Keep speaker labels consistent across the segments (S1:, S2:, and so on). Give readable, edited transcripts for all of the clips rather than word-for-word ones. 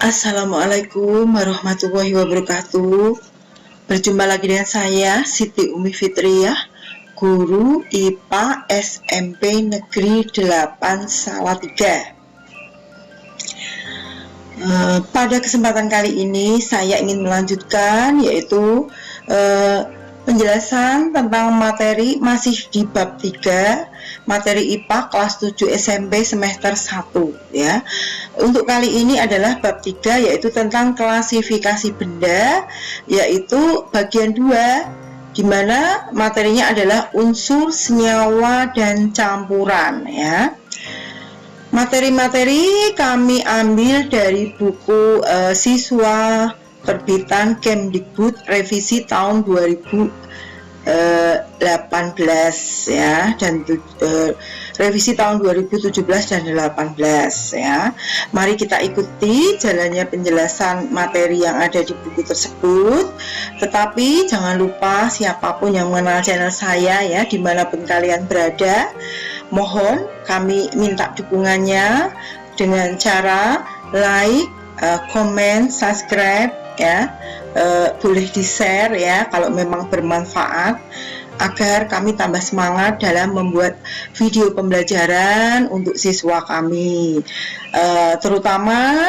S1: Assalamualaikum warahmatullahi wabarakatuh. Berjumpa lagi dengan saya Siti Umi Fitriah, guru IPA SMP Negeri 8 Salatiga. Pada kesempatan kali ini saya ingin melanjutkan yaitu penjelasan tentang materi masih di bab 3 materi IPA kelas 7 SMP semester 1 ya. Untuk kali ini adalah bab 3 yaitu tentang klasifikasi benda, yaitu bagian 2 di mana materinya adalah unsur, senyawa dan campuran ya. Materi-materi kami ambil dari buku siswa terbitan Kemdikbud revisi tahun 2018 ya, dan revisi tahun 2017 dan 18 ya. Mari kita ikuti jalannya penjelasan materi yang ada di buku tersebut. Tetapi jangan lupa siapapun yang mengenal channel saya ya, dimanapun kalian berada, mohon kami minta dukungannya dengan cara like, komen, subscribe ya, boleh di-share ya kalau memang bermanfaat, agar kami tambah semangat dalam membuat video pembelajaran untuk siswa kami, terutama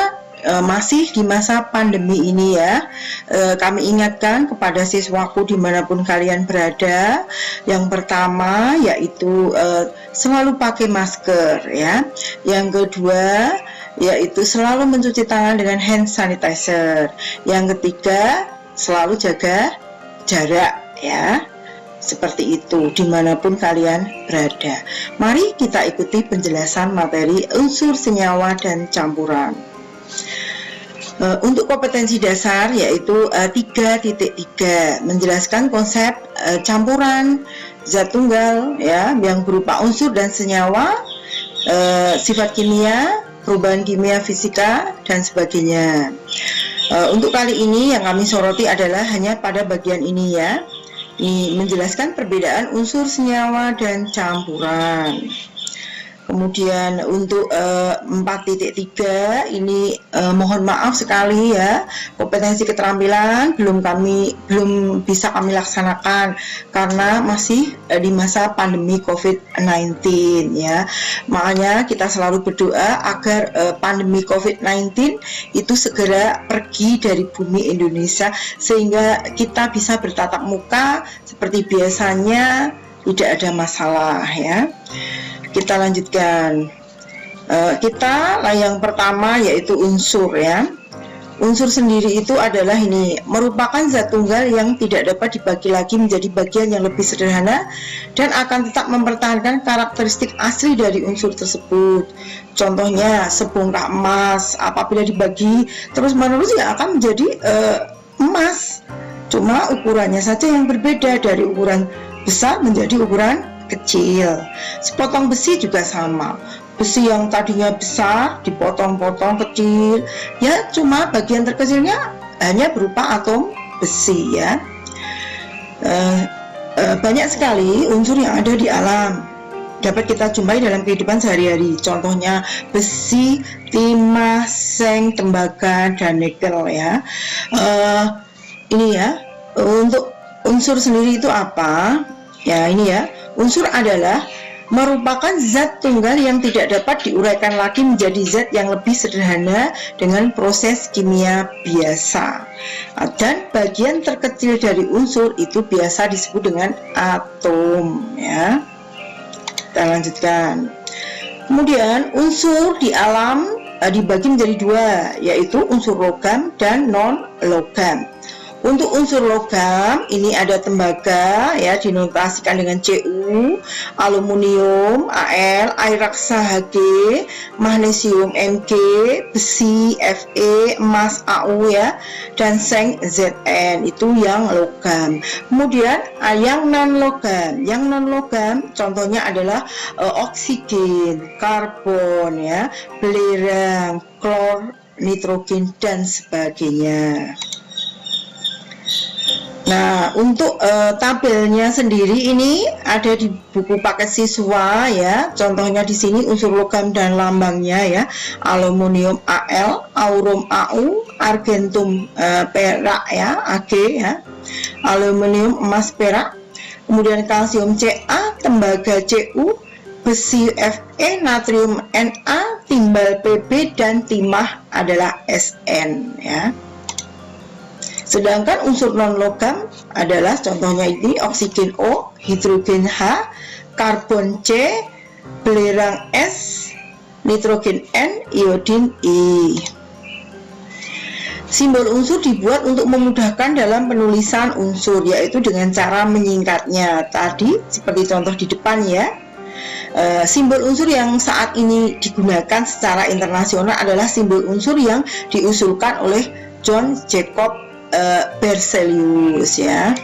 S1: masih di masa pandemi ini ya. Kami ingatkan kepada siswaku dimanapun kalian berada, yang pertama yaitu selalu pakai masker ya. Yang kedua yaitu selalu mencuci tangan dengan hand sanitizer. Yang ketiga, selalu jaga jarak ya. Seperti itu dimanapun kalian berada. Mari kita ikuti penjelasan materi unsur, senyawa dan campuran. Untuk kompetensi dasar yaitu 3.3 menjelaskan konsep campuran zat tunggal ya, yang berupa unsur dan senyawa, sifat kimia, perubahan kimia, fisika dan sebagainya. Untuk kali ini yang kami soroti adalah hanya pada bagian ini ya. Ini menjelaskan perbedaan unsur, senyawa dan campuran. Kemudian untuk 4.3 ini mohon maaf sekali ya, kompetensi keterampilan belum bisa kami laksanakan karena masih di masa pandemi COVID-19 ya. Makanya kita selalu berdoa agar pandemi COVID-19 itu segera pergi dari bumi Indonesia sehingga kita bisa bertatap muka seperti biasanya, tidak ada masalah ya. Kita lanjutkan. Kita yang pertama yaitu unsur ya. Unsur sendiri itu adalah ini, merupakan zat tunggal yang tidak dapat dibagi lagi menjadi bagian yang lebih sederhana dan akan tetap mempertahankan karakteristik asli dari unsur tersebut. Contohnya sebongkah emas, apabila dibagi terus-menerus ya akan menjadi emas. Cuma ukurannya saja yang berbeda, dari ukuran besar menjadi ukuran kecil. Sepotong besi juga sama. Besi yang tadinya besar dipotong-potong kecil, ya cuma bagian terkecilnya hanya berupa atom besi ya. Banyak sekali unsur yang ada di alam dapat kita jumpai dalam kehidupan sehari-hari. Contohnya besi, timah, seng, tembaga, dan nikel ya. Ini ya, untuk unsur sendiri itu apa? Ya ini ya, unsur adalah merupakan zat tunggal yang tidak dapat diuraikan lagi menjadi zat yang lebih sederhana dengan proses kimia biasa. Dan bagian terkecil dari unsur itu biasa disebut dengan atom ya. Kita lanjutkan. Kemudian unsur di alam dibagi menjadi 2, yaitu unsur logam dan non logam. Untuk unsur logam ini ada tembaga ya, dinotasikan dengan Cu, aluminium Al, air raksa Hg, magnesium Mg, besi Fe, emas Au ya, dan seng Zn, itu yang logam. Kemudian yang non logam contohnya adalah oksigen, karbon ya, belerang, klor, nitrogen dan sebagainya. Nah, untuk tabelnya sendiri ini ada di buku paket siswa ya. Contohnya di sini unsur logam dan lambangnya ya. Aluminium Al, aurum Au, argentum perak ya, Ag ya. Aluminium emas perak. Kemudian kalsium Ca, tembaga Cu, besi Fe, natrium Na, timbal Pb, dan timah adalah Sn ya. Sedangkan unsur non-logam adalah contohnya ini oksigen O, hidrogen H, karbon C, belerang S, nitrogen N, iodin I. Simbol unsur dibuat untuk memudahkan dalam penulisan unsur, yaitu dengan cara menyingkatnya. Tadi seperti contoh di depan ya. Simbol unsur yang saat ini digunakan secara internasional adalah simbol unsur yang diusulkan oleh John Jacob Berzelius ya.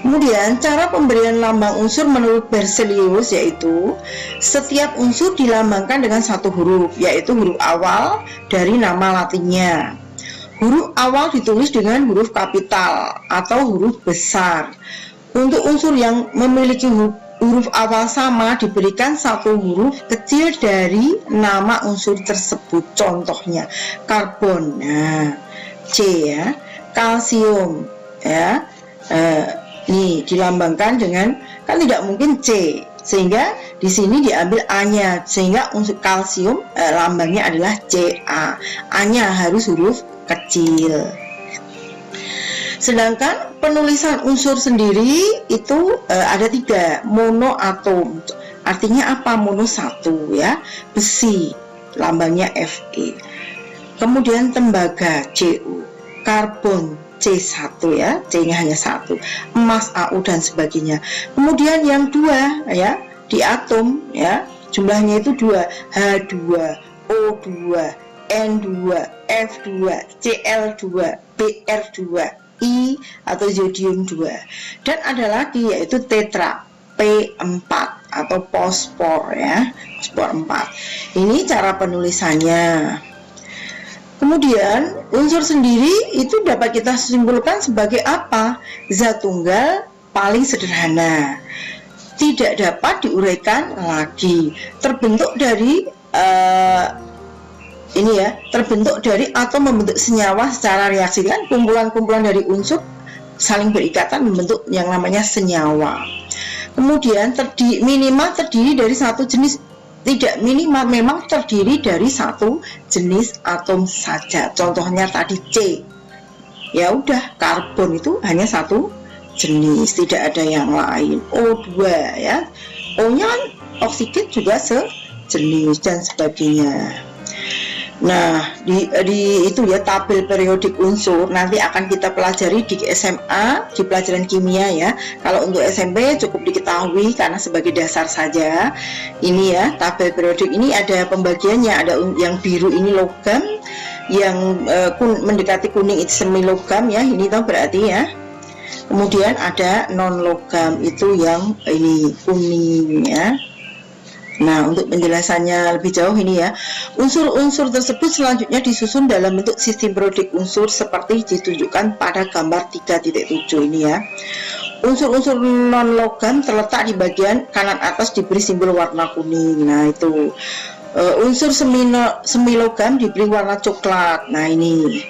S1: Kemudian cara pemberian lambang unsur menurut Berzelius yaitu setiap unsur dilambangkan dengan satu huruf, yaitu huruf awal dari nama latinnya. Huruf awal ditulis dengan huruf kapital atau huruf besar. Untuk unsur yang memiliki huruf awal sama diberikan satu huruf kecil dari nama unsur tersebut. Contohnya karbon, nah C ya, kalsium ya, ini dilambangkan dengan, kan tidak mungkin C, sehingga di sini diambil A-nya, sehingga unsur kalsium lambangnya adalah Ca, A-nya harus huruf kecil. Sedangkan penulisan unsur sendiri itu ada 3, monoatom, artinya apa? Mono satu ya, besi lambangnya Fe. Kemudian tembaga Cu, karbon C1 ya, C-nya hanya 1, emas Au dan sebagainya. Kemudian yang 2 ya, di atom ya, jumlahnya itu 2, H2, O2, N2, F2, Cl2, Br2, I atau zodium 2. Dan ada lagi yaitu tetra, P4 atau fosfor ya, fosfor 4. Ini cara penulisannya. Kemudian unsur sendiri itu dapat kita simpulkan sebagai apa? Zat tunggal paling sederhana, tidak dapat diuraikan lagi, terbentuk dari ini ya, terbentuk dari atau membentuk senyawa secara reaksi, kan kumpulan-kumpulan dari unsur saling berikatan membentuk yang namanya senyawa. Kemudian minimal terdiri dari satu jenis, tidak minimal, memang terdiri dari satu jenis atom saja. Contohnya tadi C, ya udah, karbon itu hanya satu jenis, tidak ada yang lain. O2 ya, O-nya kan oksigen juga sejenis dan sebagainya. Nah, di itu ya, tabel periodik unsur nanti akan kita pelajari di SMA di pelajaran kimia ya. Kalau untuk SMP cukup diketahui karena sebagai dasar saja. Ini ya, tabel periodik ini ada pembagiannya, ada yang biru ini logam, yang mendekati kuning itu semi logam ya, ini tahu berarti ya. Kemudian ada non logam itu yang ini kuning ya. Nah, untuk penjelasannya lebih jauh ini ya, unsur-unsur tersebut selanjutnya disusun dalam bentuk sistem periodik unsur seperti ditunjukkan pada gambar 3.7 ini ya. Unsur-unsur non-logam terletak di bagian kanan atas diberi simbol warna kuning. Nah, itu unsur semilogam diberi warna coklat. Nah, ini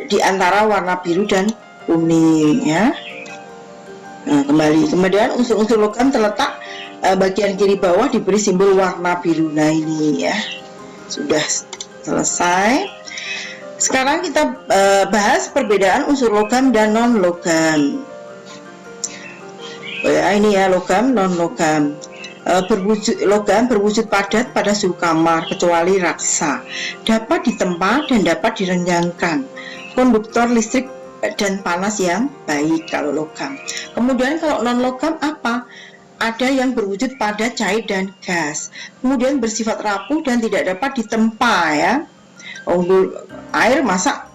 S1: di antara warna biru dan kuning ya. Nah, kemudian unsur-unsur logam terletak bagian kiri bawah diberi simbol warna biru. Nah, ini ya, sudah selesai. Sekarang kita bahas perbedaan unsur logam dan non logam. Ya, ini ya, logam non logam. Logam berwujud padat pada suhu kamar kecuali raksa, dapat ditempa dan dapat direnggangkan, konduktor listrik dan panas yang baik kalau logam. Kemudian kalau non logam apa? Ada yang berwujud padat, cair, dan gas. Kemudian bersifat rapuh dan tidak dapat ditempa ya. Air masa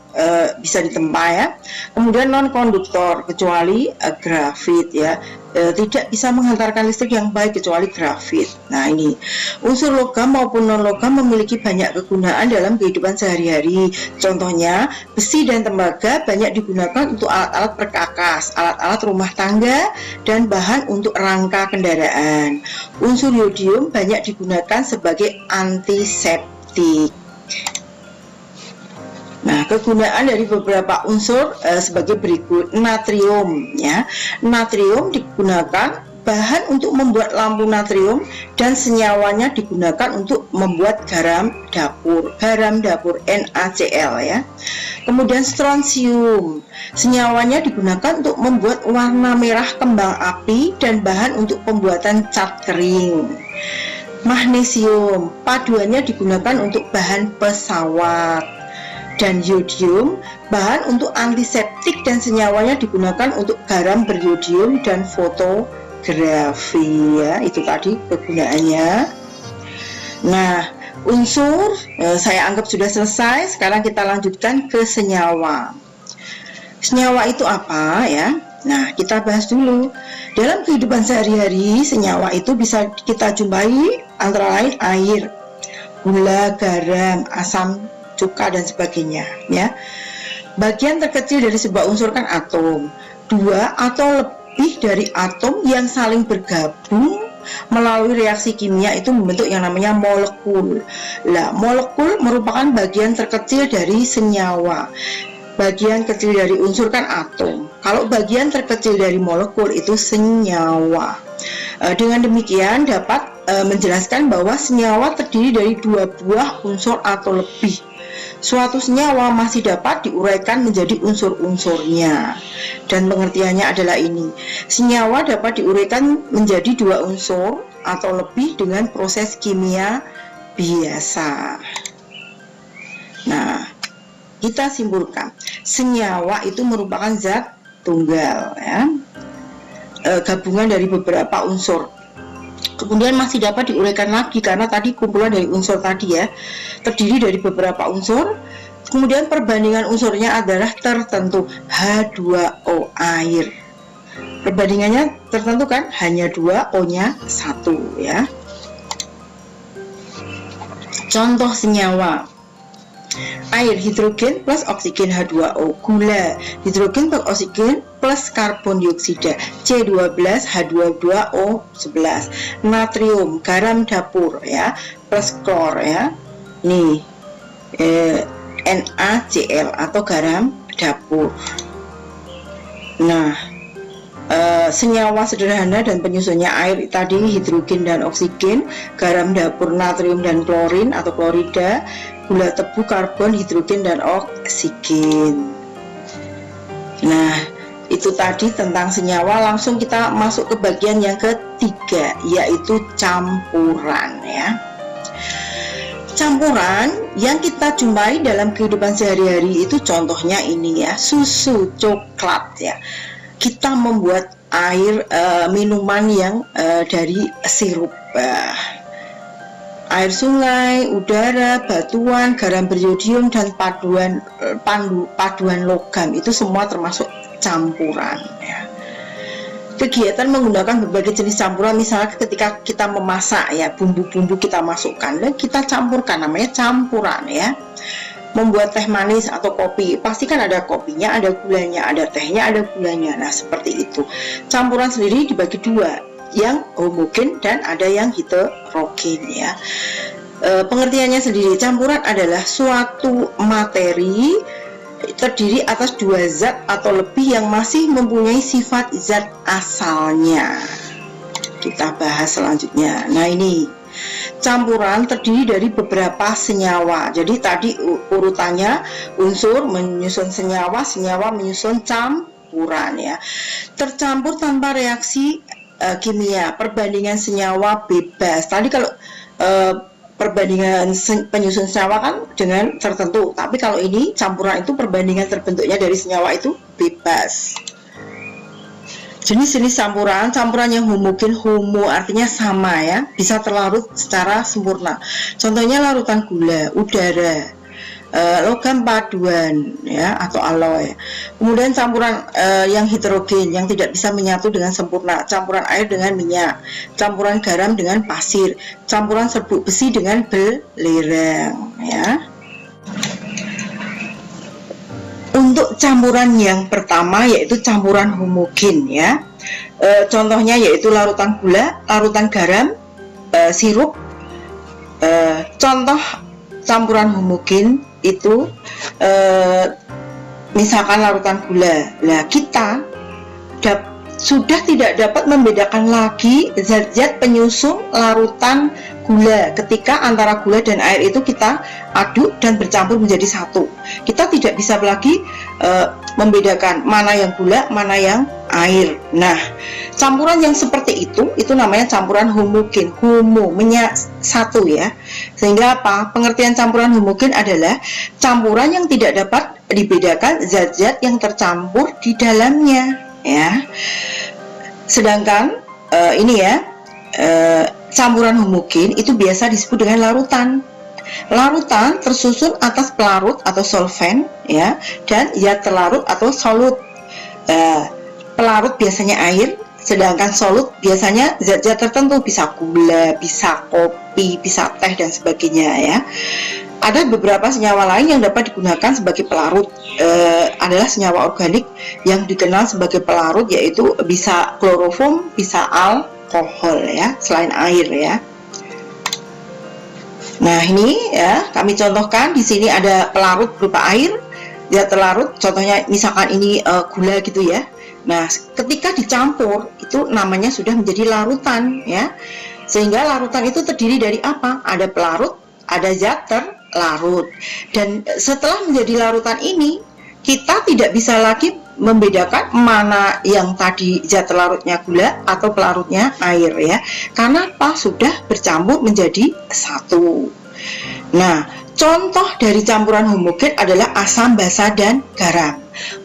S1: bisa ditempa ya. Kemudian non konduktor kecuali grafit ya, tidak bisa menghantarkan listrik yang baik kecuali grafit. Nah ini unsur logam maupun non logam memiliki banyak kegunaan dalam kehidupan sehari-hari. Contohnya besi dan tembaga banyak digunakan untuk alat-alat perkakas, alat-alat rumah tangga, dan bahan untuk rangka kendaraan. Unsur yodium banyak digunakan sebagai antiseptik. Nah, kegunaan dari beberapa unsur sebagai berikut. Natrium ya. Natrium digunakan bahan untuk membuat lampu natrium dan senyawanya digunakan untuk membuat garam dapur. Garam dapur NaCl ya. Kemudian strontium. Senyawanya digunakan untuk membuat warna merah kembang api dan bahan untuk pembuatan cat kering. Magnesium, paduannya digunakan untuk bahan pesawat. Dan yodium, bahan untuk antiseptik dan senyawanya digunakan untuk garam beryodium dan fotografi ya. Itu tadi kegunaannya. Nah, unsur saya anggap sudah selesai. Sekarang kita lanjutkan ke senyawa. Senyawa itu apa ya? Nah, kita bahas dulu. Dalam kehidupan sehari-hari, senyawa itu bisa kita jumpai antara lain air, gula, garam, asam, cuka, dan sebagainya ya. Bagian terkecil dari sebuah unsur kan atom. Dua atau lebih dari atom yang saling bergabung melalui reaksi kimia itu membentuk yang namanya molekul. Nah, molekul merupakan bagian terkecil dari senyawa. Bagian kecil dari unsur kan atom. Kalau bagian terkecil dari molekul itu senyawa. Dengan demikian dapat menjelaskan bahwa senyawa terdiri dari dua buah unsur atau lebih. Suatu senyawa masih dapat diuraikan menjadi unsur-unsurnya. Dan pengertiannya adalah ini. Senyawa dapat diuraikan menjadi dua unsur atau lebih dengan proses kimia biasa. Nah, kita simpulkan. Senyawa itu merupakan zat tunggal ya. Gabungan dari beberapa unsur. Kemudian masih dapat diuraikan lagi karena tadi kumpulan dari unsur tadi ya, terdiri dari beberapa unsur. Kemudian perbandingan unsurnya adalah tertentu, H2O air. Perbandingannya tertentu kan, hanya 2, O-nya 1 ya. Contoh senyawa. Air hidrogen plus oksigen H2O, gula hidrogen plus oksigen plus karbon dioksida C12H22O11, natrium garam dapur ya plus klor ya. Nih NaCl atau garam dapur. Nah, senyawa sederhana dan penyusunnya air tadi hidrogen dan oksigen, garam dapur natrium dan klorin atau klorida, gula tebu karbon hidrogen dan oksigen. Nah, itu tadi tentang senyawa. Langsung kita masuk ke bagian yang ketiga, yaitu campuran ya. Campuran yang kita jumpai dalam kehidupan sehari-hari itu contohnya ini ya, susu, coklat ya. Kita membuat air minuman yang dari sirup, air sungai, udara, batuan, garam beryodium, dan paduan logam itu semua termasuk campuran ya. Kegiatan menggunakan berbagai jenis campuran, misalnya ketika kita memasak ya, bumbu-bumbu kita masukkan dan kita campurkan, namanya campuran ya. Membuat teh manis atau kopi, pasti kan ada kopinya, ada gulanya, ada tehnya, ada gulanya. Nah, seperti itu. Campuran sendiri dibagi dua, yang homogen dan ada yang heterogen ya. Pengertiannya sendiri, campuran adalah suatu materi terdiri atas dua zat atau lebih yang masih mempunyai sifat zat asalnya. Kita bahas selanjutnya. Nah, ini campuran terdiri dari beberapa senyawa. Jadi tadi urutannya unsur menyusun senyawa, senyawa menyusun campuran ya. Tercampur tanpa reaksi kimia, perbandingan senyawa bebas. Tadi kalau perbandingan penyusun senyawa kan dengan tertentu, tapi kalau ini campuran itu perbandingan terbentuknya dari senyawa itu bebas. Jenis-jenis campuran yang homogen, homo artinya sama ya, bisa terlarut secara sempurna. Contohnya larutan gula, udara, logam paduan ya atau alloy. Kemudian campuran yang heterogen yang tidak bisa menyatu dengan sempurna, campuran air dengan minyak, campuran garam dengan pasir, campuran serbuk besi dengan belerang ya. Untuk campuran yang pertama yaitu campuran homogen ya. Contohnya yaitu larutan gula, larutan garam, sirup. Contoh campuran homogen itu misalkan larutan gula. Nah, kita sudah tidak dapat membedakan lagi zat-zat penyusun larutan gula ketika antara gula dan air itu kita aduk dan bercampur menjadi satu. Kita tidak bisa lagi membedakan mana yang gula, mana yang air. Nah, campuran yang seperti itu namanya campuran homogen, satu ya. Sehingga apa? Pengertian campuran homogen adalah campuran yang tidak dapat dibedakan zat-zat yang tercampur di dalamnya ya. Sedangkan ini ya, campuran homogen itu biasa disebut dengan larutan. Larutan tersusun atas pelarut atau solvent ya, dan zat terlarut atau solut. Pelarut biasanya air, sedangkan solut biasanya zat-zat tertentu, bisa gula, bisa kopi, bisa teh dan sebagainya ya. Ada beberapa senyawa lain yang dapat digunakan sebagai pelarut, adalah senyawa organik yang dikenal sebagai pelarut, yaitu bisa kloroform, bisa alkohol ya, selain air ya. Nah, ini ya kami contohkan di sini ada pelarut berupa air, zat terlarut, contohnya misalkan ini gula gitu ya. Nah, ketika dicampur itu namanya sudah menjadi larutan ya. Sehingga larutan itu terdiri dari apa? Ada pelarut, ada zat terlarut. Dan setelah menjadi larutan ini, kita tidak bisa lagi membedakan mana yang tadi zat terlarutnya gula atau pelarutnya air ya. Karena apa? Sudah bercampur menjadi satu. Nah, contoh dari campuran homogen adalah asam basa dan garam.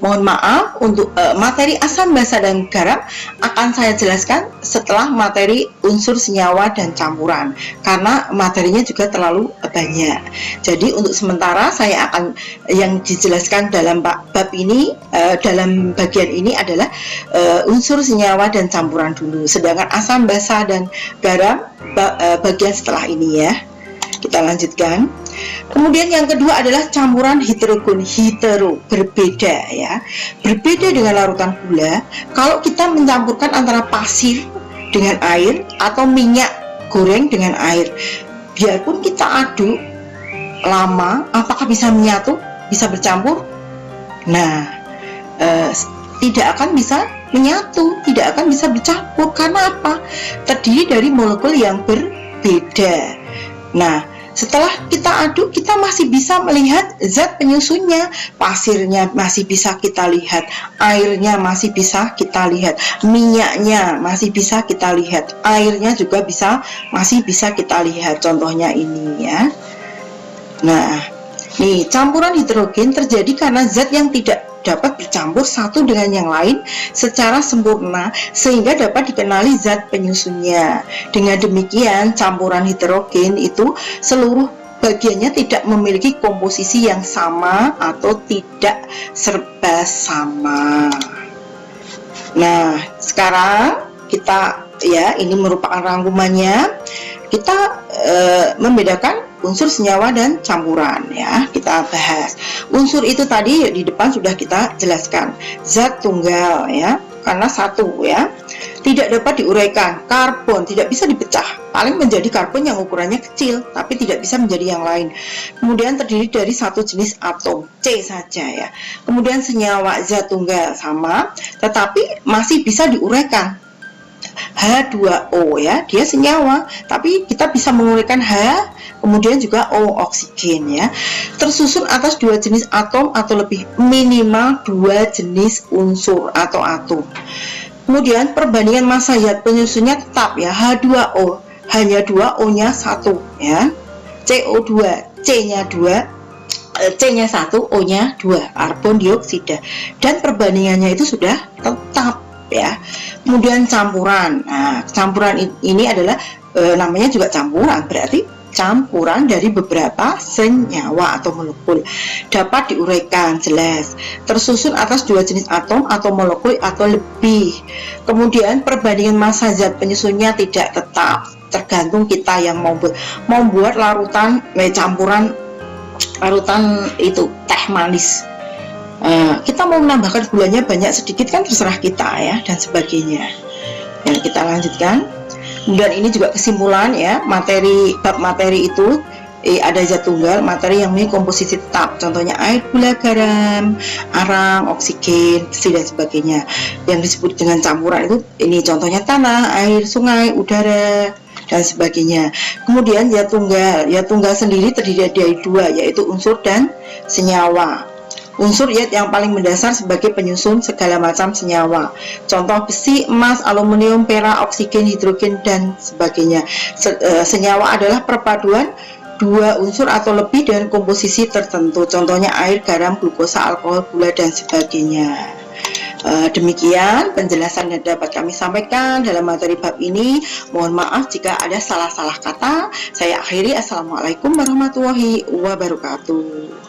S1: Mohon maaf, untuk materi asam basa dan garam akan saya jelaskan setelah materi unsur senyawa dan campuran, karena materinya juga terlalu banyak. Jadi untuk sementara saya akan yang dijelaskan dalam bab ini, dalam bagian ini adalah unsur senyawa dan campuran dulu. Sedangkan asam basa dan garam bagian setelah ini ya. Kita lanjutkan. Kemudian yang kedua adalah campuran heterogen, berbeda ya. Berbeda dengan larutan gula. Kalau kita mencampurkan antara pasir dengan air atau minyak goreng dengan air, biarpun kita aduk lama, apakah bisa menyatu, bisa bercampur? Nah, tidak akan bisa menyatu, tidak akan bisa bercampur. Karena apa? Terdiri dari molekul yang berbeda. Nah, setelah kita aduk, kita masih bisa melihat zat penyusunnya. Pasirnya masih bisa kita lihat, airnya masih bisa kita lihat, minyaknya masih bisa kita lihat, airnya juga masih bisa kita lihat. Contohnya ini ya. Nah, nih campuran heterogen terjadi karena zat yang tidak dapat bercampur satu dengan yang lain secara sempurna sehingga dapat dikenali zat penyusunnya. Dengan demikian, campuran heterogen itu seluruh bagiannya tidak memiliki komposisi yang sama atau tidak serba sama. Nah, sekarang kita ya, ini merupakan rangkumannya. Kita membedakan unsur senyawa dan campuran ya, kita bahas. Unsur itu tadi di depan sudah kita jelaskan. Zat tunggal ya, karena satu ya, tidak dapat diuraikan. Karbon tidak bisa dipecah, paling menjadi karbon yang ukurannya kecil, tapi tidak bisa menjadi yang lain. Kemudian terdiri dari satu jenis atom, C saja ya. Kemudian senyawa zat tunggal sama, tetapi masih bisa diuraikan. H2O ya, dia senyawa, tapi kita bisa menguraikan H, kemudian juga O, oksigen ya. Tersusun atas dua jenis atom atau lebih, minimal dua jenis unsur atau atom. Kemudian perbandingan massa zat penyusunnya tetap ya, H2O hanya 2, O-nya 1 ya. CO2, C-nya 2, C-nya 1, O-nya 2, karbon dioksida. Dan perbandingannya itu sudah tetap ya. Kemudian campuran. Nah, campuran ini adalah namanya juga campuran, berarti campuran dari beberapa senyawa atau molekul. Dapat diuraikan jelas, tersusun atas dua jenis atom atau molekul atau lebih. Kemudian perbandingan massa zat penyusunnya tidak tetap, tergantung kita yang membuat larutan campuran larutan itu teh manis. Kita mau menambahkan gulanya banyak sedikit kan terserah kita ya, dan sebagainya. Ya, kita lanjutkan. Dan ini juga kesimpulan ya, bab materi itu ada zat tunggal, materi yang memiliki komposisi tetap, contohnya air, gula, garam, arang, oksigen, besi dan sebagainya. Yang disebut dengan campuran itu ini contohnya tanah, air, sungai, udara dan sebagainya. Kemudian zat tunggal sendiri terdiri dari dua, yaitu unsur dan senyawa. Unsur yang paling mendasar sebagai penyusun segala macam senyawa. Contoh besi, emas, aluminium, perak, oksigen, hidrogen dan sebagainya. Senyawa adalah perpaduan dua unsur atau lebih dengan komposisi tertentu. Contohnya air, garam, glukosa, alkohol, gula dan sebagainya. Demikian penjelasan yang dapat kami sampaikan dalam materi bab ini. Mohon maaf jika ada salah-salah kata. Saya akhiri. Assalamualaikum warahmatullahi wabarakatuh.